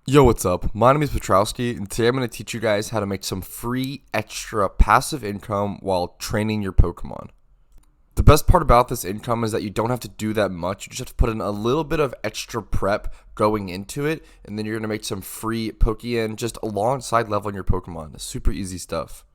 Yo, what's up? My name is Petrowski, and today I'm going to teach you guys how to make some free extra passive income while training your Pokemon. The best part about this income is that you don't have to do that much. You just have to put in a little bit of extra prep going into it, and then you're going to make some free Pokeyen just alongside leveling your Pokemon. It's super easy stuff.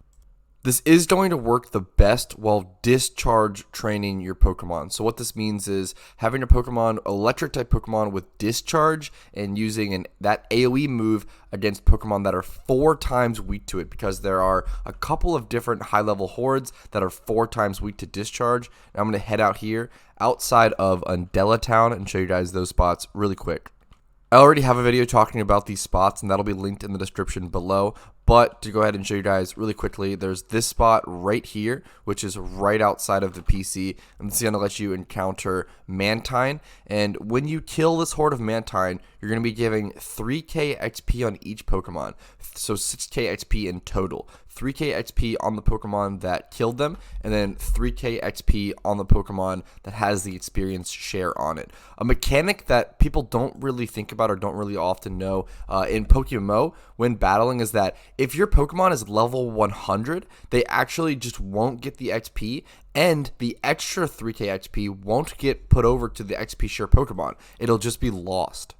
This is going to work the best while discharge training your Pokemon. So what this means is having your Pokemon, electric type Pokemon with discharge and using that AoE move against Pokemon that are 4 times weak to it, because there are a couple of different high level hordes that are 4 times weak to discharge. And I'm going to head out here outside of Undella Town and show you guys those spots really quick. I already have a video talking about these spots, and that'll be linked in the description below. But to go ahead and show you guys really quickly, there's this spot right here, which is right outside of the PC, and this is going to let you encounter Mantine. And when you kill this horde of Mantine, you're going to be giving 3k XP on each Pokemon, so 6k XP in total. 3k XP on the Pokemon that killed them, and then 3k XP on the Pokemon that has the experience share on it. A mechanic that people don't really think about or don't really often know in PokeMMO when battling is that if your Pokemon is level 100, they actually just won't get the XP, and the extra 3k XP won't get put over to the XP share Pokemon. It'll just be lost.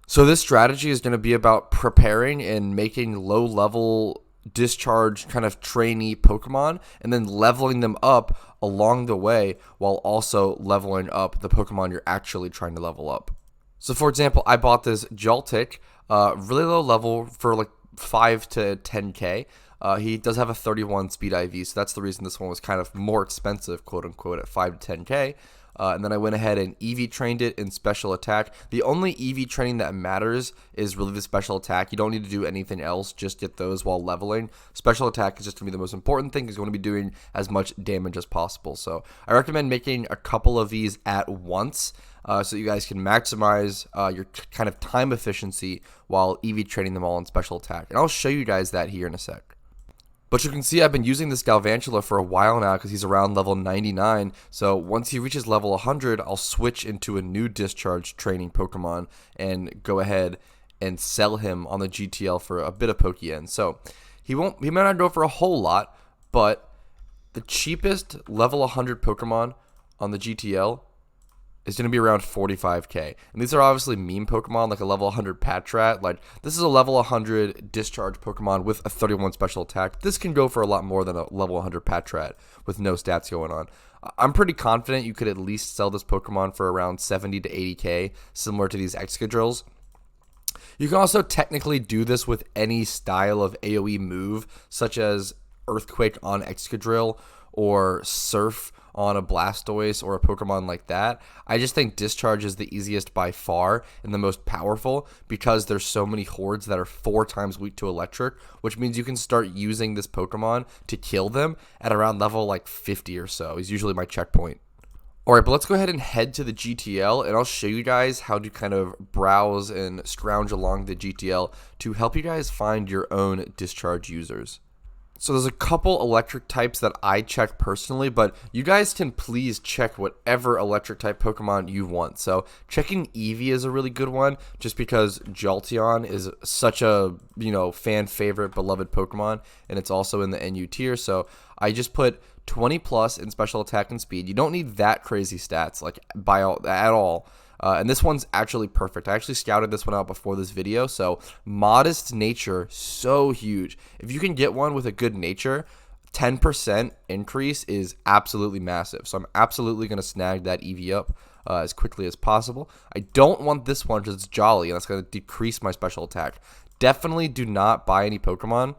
So this strategy is going to be about preparing and making low level discharge kind of trainee Pokemon and then leveling them up along the way while also leveling up the Pokemon you're actually trying to level up. So for example, I bought this Joltik, really low level for like 5 to 10k. He does have a 31 speed IV, so that's the reason this one was kind of more expensive, quote unquote, at 5 to 10k. And then I went ahead and Eevee trained it in special attack. The only Eevee training that matters is really the special attack. You don't need to do anything else, just get those while leveling. Special attack is just going to be the most important thing. It's going to be doing as much damage as possible. So I recommend making a couple of these at once so you guys can maximize your kind of time efficiency while Eevee training them all in special attack. And I'll show you guys that here in a sec. But you can see I've been using this Galvantula for a while now because he's around level 99. So once he reaches level 100, I'll switch into a new Discharge Training Pokemon and go ahead and sell him on the GTL for a bit of Pokeyen. So he might not go for a whole lot, but the cheapest level 100 Pokemon on the GTL is going to be around 45k. And these are obviously meme Pokemon, like a level 100 Patrat. Like, this is a level 100 Discharge Pokemon with a 31 special attack. This can go for a lot more than a level 100 Patrat with no stats going on. I'm pretty confident you could at least sell this Pokemon for around 70 to 80k, similar to these Excadrills. You can also technically do this with any style of AoE move, such as Earthquake on Excadrill or Surf on a Blastoise or a Pokemon like that. I just think Discharge is the easiest by far and the most powerful because there's so many hordes that are 4 times weak to electric, which means you can start using this Pokemon to kill them at around level like 50 or so. Is usually my checkpoint. Alright, but let's go ahead and head to the GTL, and I'll show you guys how to kind of browse and scrounge along the GTL to help you guys find your own Discharge users. So there's a couple electric types that I check personally, but you guys can please check whatever electric type Pokemon you want. So checking Eevee is a really good one, just because Jolteon is such a, fan favorite, beloved Pokemon, and it's also in the NU tier. So I just put 20 plus in special attack and speed. You don't need that crazy stats at all. And this one's actually perfect. I actually scouted this one out before this video. So modest nature, so huge. If you can get one with a good nature, 10% increase is absolutely massive. So I'm absolutely going to snag that Eevee up as quickly as possible. I don't want this one because it's jolly, and that's going to decrease my special attack. Definitely do not buy any Pokemon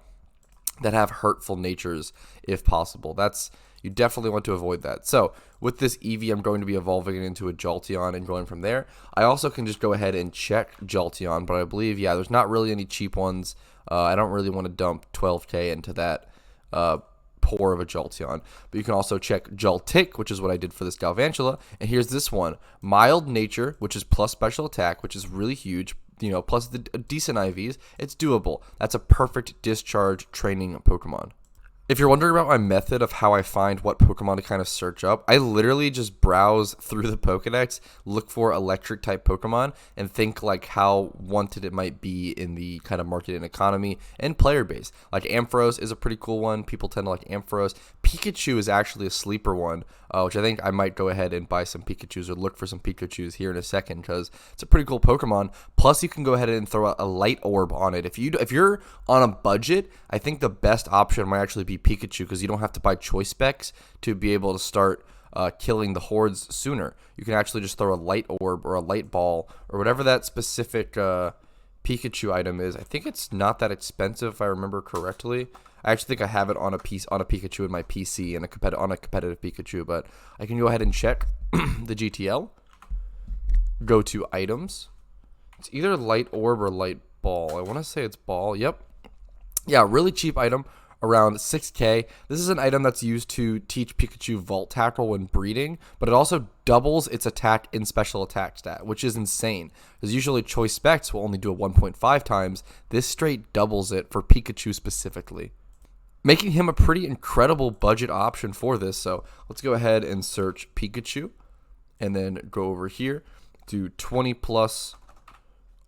that have hurtful natures if possible. You definitely want to avoid that. So with this Eevee, I'm going to be evolving it into a Jolteon and going from there. I also can just go ahead and check Jolteon, but I believe, there's not really any cheap ones. I don't really want to dump 12k into that poor of a Jolteon. But you can also check Joltik, which is what I did for this Galvantula. And here's this one. Mild Nature, which is plus special attack, which is really huge. Plus the decent IVs. It's doable. That's a perfect Discharge training Pokemon. If you're wondering about my method of how I find what Pokemon to kind of search up, I literally just browse through the Pokedex, look for electric type Pokemon, and think like how wanted it might be in the kind of market and economy and player base. Like Ampharos is a pretty cool one. People tend to like Ampharos. Pikachu is actually a sleeper one, which I think I might go ahead and buy some Pikachus or look for some Pikachus here in a second because it's a pretty cool Pokemon. Plus, you can go ahead and throw a light orb on it. If you're on a budget, I think the best option might actually be Pikachu because you don't have to buy choice specs to be able to start killing the hordes sooner. You can actually just throw a light orb or a light ball or whatever that specific Pikachu item is. I think it's not that expensive if I remember correctly. I actually think I have it on a Pikachu in my PC and on a competitive Pikachu, but I can go ahead and check the GTL. Go to items. It's either light orb or light ball. I want to say it's ball. Yep. Yeah, really cheap item, around 6K. This is an item that's used to teach Pikachu Vault Tackle when breeding, but it also doubles its attack in special attack stat, which is insane. Because usually choice specs will only do it 1.5 times. This straight doubles it for Pikachu specifically, making him a pretty incredible budget option for this. So let's go ahead and search Pikachu and then go over here, do 20 plus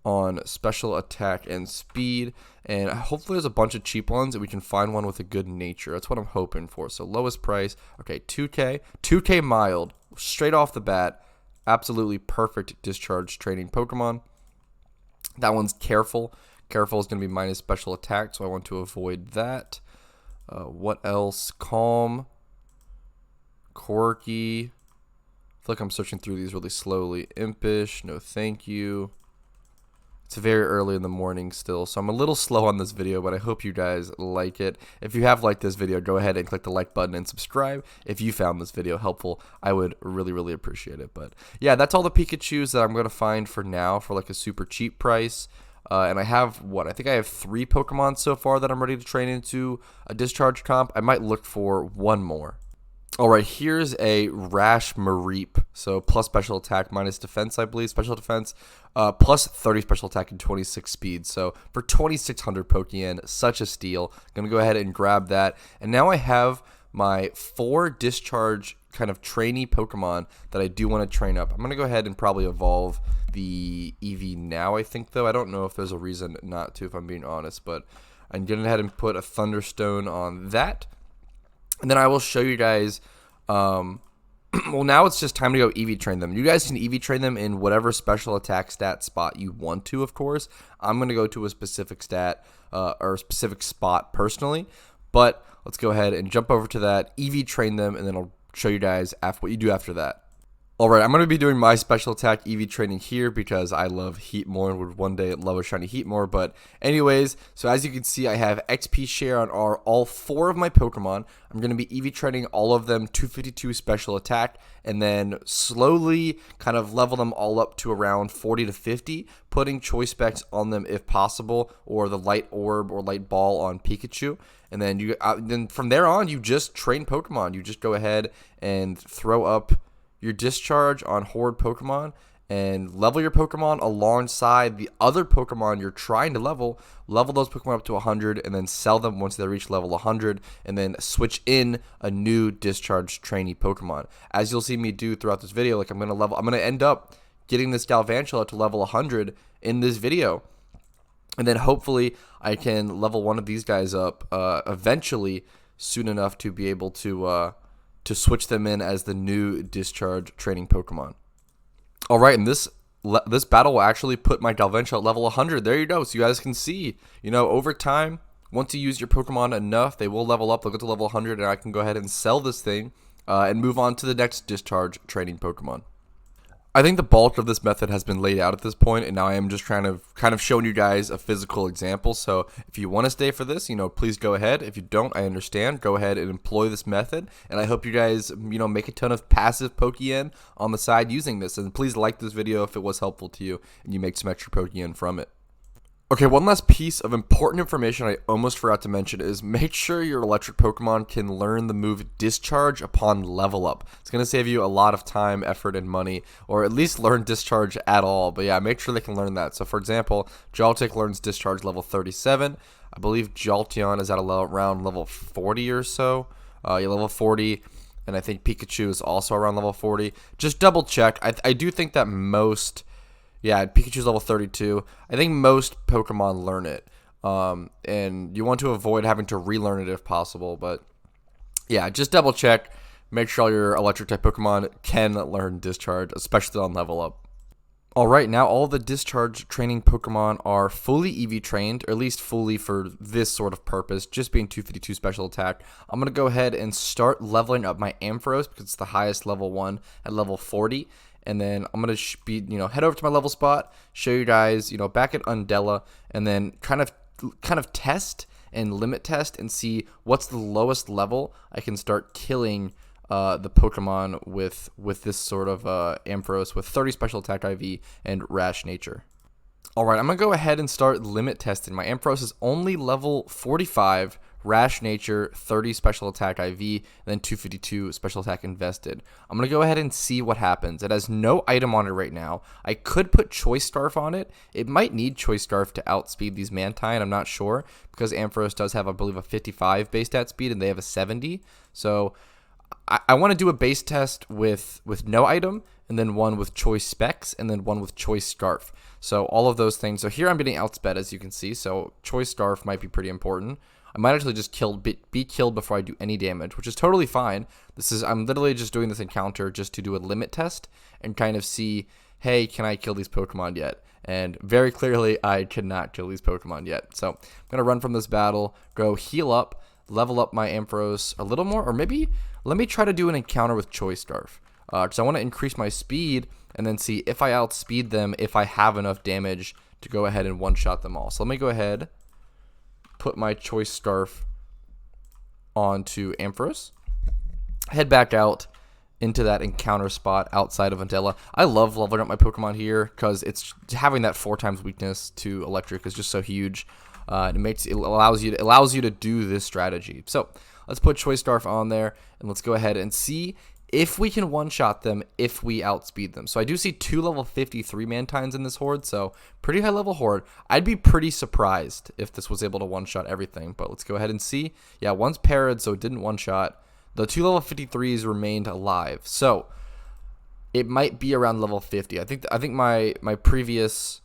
on special attack and speed, and hopefully there's a bunch of cheap ones and we can find one with a good nature. That's what I'm hoping for. So lowest price, okay, 2K mild, straight off the bat, absolutely perfect Discharge Training Pokemon. That one's Careful is going to be minus special attack, so I want to avoid that. What else? Calm, Quirky. I feel like I'm searching through these really slowly. Impish, no thank you. It's very early in the morning still, so I'm a little slow on this video, but I hope you guys like it. If you have liked this video, go ahead and click the like button and subscribe. If you found this video helpful, I would really, really appreciate it. But yeah, that's all the Pikachus that I'm going to find for now for like a super cheap price. And I have, I think I have 3 Pokemon so far that I'm ready to train into a Discharge comp. I might look for one more. Alright, here's a Rash Mareep. So plus special attack, minus defense, I believe. Special defense, plus 30 special attack and 26 speed. So for 2,600 Pokeyen, such a steal. Gonna go ahead and grab that. And now I have my 4 Discharge kind of trainee Pokemon that I do want to train up. I'm gonna go ahead and probably evolve the Eevee now, I think, though. I don't know if there's a reason not to, if I'm being honest, but I'm going to go ahead and put a Thunderstone on that. And then I will show you guys, well, now it's just time to go Eevee train them. You guys can Eevee train them in whatever special attack stat spot you want to, of course. I'm going to go to a specific stat or a specific spot personally, but let's go ahead and jump over to that, Eevee train them, and then I'll show you guys what you do after that. Alright, I'm going to be doing my special attack Eevee training here because I love Heatmore and would one day love a shiny Heatmore. But anyways, so as you can see, I have XP share on all 4 of my Pokemon. I'm going to be Eevee training all of them 252 special attack and then slowly kind of level them all up to around 40 to 50, putting choice specs on them if possible, or the light orb or light ball on Pikachu. And then then from there on, you just train Pokemon. You just go ahead and throw up your Discharge on Horde Pokemon and level your Pokemon alongside the other Pokemon you're trying to level those Pokemon up to 100 and then sell them once they reach level 100 and then switch in a new Discharge trainee Pokemon. As you'll see me do throughout this video, like I'm going to end up getting this Galvantula to level 100 in this video. And then hopefully I can level one of these guys up eventually soon enough to be able to switch them in as the new Discharge training Pokemon. Alright, and this battle will actually put my Galvantula at level 100. There you go. So you guys can see, over time, once you use your Pokemon enough, they will level up. They'll get to level 100, and I can go ahead and sell this thing and move on to the next Discharge training Pokemon. I think the bulk of this method has been laid out at this point, and now I am just kind of showing you guys a physical example. So if you want to stay for this, please go ahead. If you don't, I understand. Go ahead and employ this method, and I hope you guys, make a ton of passive Pokeyen on the side using this. And please like this video if it was helpful to you and you make some extra Pokeyen from it. Okay, one last piece of important information I almost forgot to mention is make sure your electric Pokemon can learn the move Discharge upon level up. It's going to save you a lot of time, effort, and money, or at least learn Discharge at all. But yeah, make sure they can learn that. So for example, Joltik learns Discharge level 37. I believe Jolteon is at around level 40 or so. Yeah, level 40. And I think Pikachu is also around level 40. Just double check. I do think that most... Yeah, Pikachu's level 32. I think most Pokemon learn it. And you want to avoid having to relearn it if possible. But yeah, just double check. Make sure all your electric type Pokemon can learn Discharge, especially on level up. Alright, now all the Discharge training Pokemon are fully Eevee trained, or at least fully for this sort of purpose, just being 252 special attack. I'm going to go ahead and start leveling up my Ampharos because it's the highest level one at level 40. And then I'm going to head over to my level spot, show you guys, back at Undella, and then kind of test and limit test and see what's the lowest level I can start killing the Pokemon with this sort of Ampharos with 30 special attack IV and rash nature. Alright, I'm going to go ahead and start limit testing. My Ampharos is only level 45, rash nature, 30 special attack IV, and then 252 special attack invested. I'm going to go ahead and see what happens. It has no item on it right now. I could put Choice Scarf on it. It might need Choice Scarf to outspeed these Mantine, I'm not sure, because Ampharos does have, I believe, a 55 base stat speed, and they have a 70. So I want to do a base test with no item, and then one with choice specs, and then one with choice scarf. So all of those things. So here I'm getting outsped, as you can see. So choice scarf might be pretty important. I might actually just be killed before I do any damage, which is totally fine. I'm literally just doing this encounter just to do a limit test and kind of see, hey, can I kill these Pokemon yet? And very clearly, I cannot kill these Pokemon yet. So I'm going to run from this battle, go heal up, level up my Ampharos a little more, or maybe let me try to do an encounter with Choice Scarf. Because I want to increase my speed and then see if I outspeed them, if I have enough damage to go ahead and one-shot them all. So let me go ahead, put my Choice Scarf onto Ampharos, head back out into that encounter spot outside of Undella. I love leveling up my Pokemon here because it's having that 4 times weakness to electric is just so huge. It allows you to do this strategy. So let's put Choice Scarf on there and let's go ahead and see if we can one-shot them if we outspeed them. So I do see 2 level 53 Mantines in this horde, so pretty high level horde. I'd be pretty surprised if this was able to one-shot everything, but let's go ahead and see. Yeah, one's parried, so it didn't one-shot. The 2 level 53s remained alive, so it might be around level 50. I think my previous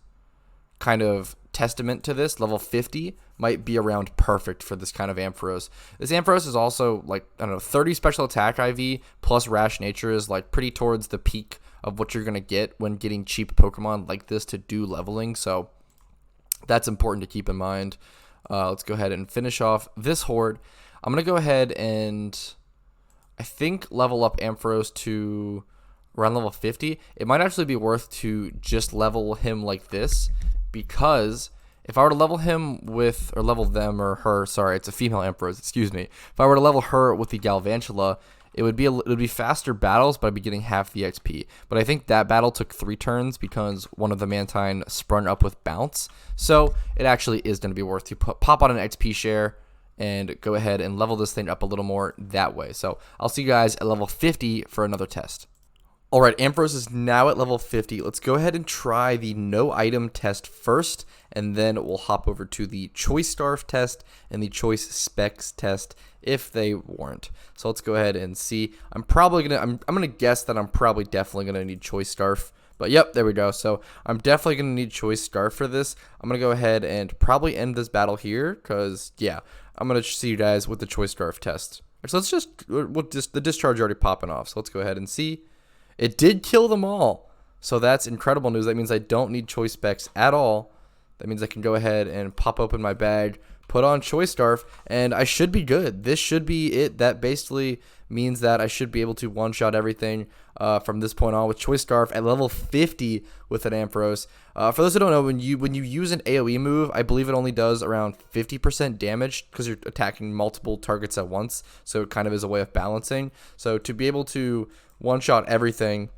kind of testament to this, level 50, might be around perfect for this kind of Ampharos. This Ampharos is also, like, I don't know, 30 special attack IV plus rash nature is, like, pretty towards the peak of what you're going to get when getting cheap Pokemon like this to do leveling, so that's important to keep in mind. Let's go ahead and finish off this horde. I'm going to go ahead and, I think, level up Ampharos to around level 50. It might actually be worth to just level him like this, because if I were to level him with, or level them or her, sorry, it's a female Ampharos, excuse me. If I were to level her with the Galvantula, it would be faster battles, but I'd be getting half the XP. But I think that battle took 3 turns because one of the Mantine sprung up with Bounce. So it actually is going to be worth to pop on an XP share and go ahead and level this thing up a little more that way. So I'll see you guys at level 50 for another test. Alright, Ampharos is now at level 50. Let's go ahead and try the no item test first, and then we'll hop over to the Choice Scarf test and the Choice Specs test if they warrant. So let's go ahead and see. I'm gonna guess that I'm probably definitely gonna need Choice Scarf. But yep, there we go. So I'm definitely gonna need Choice Scarf for this. I'm gonna go ahead and probably end this battle here, because yeah, I'm gonna see you guys with the Choice Scarf test. So let's the discharge already popping off. So let's go ahead and see. It did kill them all. So that's incredible news. That means I don't need Choice Specs at all. That means I can go ahead and pop open my bag, put on Choice Scarf, and I should be good. This should be it. That basically means that I should be able to one-shot everything from this point on with Choice Scarf at level 50 with an Ampharos. For those who don't know, when you use an AoE move, I believe it only does around 50% damage because you're attacking multiple targets at once. So it kind of is a way of balancing. So to be able to one-shot everything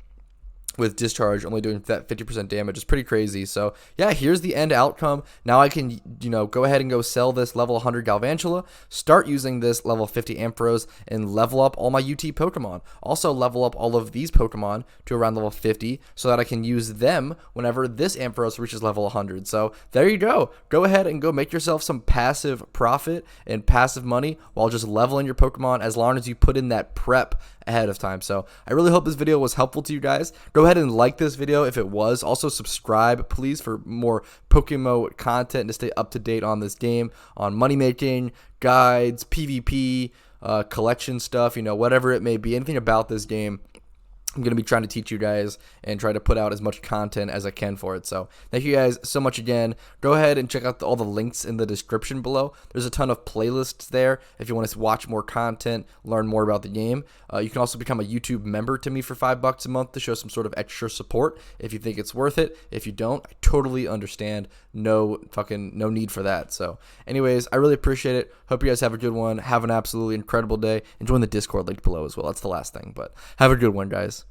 with Discharge only doing that 50% damage is pretty crazy. So yeah, here's the end outcome. Now I can, go ahead and go sell this level 100 Galvantula, start using this level 50 Ampharos, and level up all my UT Pokemon. Also level up all of these Pokemon to around level 50 so that I can use them whenever this Ampharos reaches level 100. So there you go. Go ahead and go make yourself some passive profit and passive money while just leveling your Pokemon, as long as you put in that prep ahead of time. So I really hope this video was helpful to you guys. Go ahead and like this video if it was. Also subscribe, please, for more PokeMMO content to stay up to date on this game, on money making, guides, PvP, collection stuff, whatever it may be, anything about this game. I'm going to be trying to teach you guys and try to put out as much content as I can for it. So thank you guys so much again. Go ahead and check out all the links in the description below. There's a ton of playlists there if you want to watch more content, learn more about the game. You can also become a YouTube member to me for $5 a month to show some sort of extra support if you think it's worth it. If you don't, I totally understand. No need for that. So anyways, I really appreciate it. Hope you guys have a good one. Have an absolutely incredible day. And join the Discord link below as well. That's the last thing, but have a good one, guys.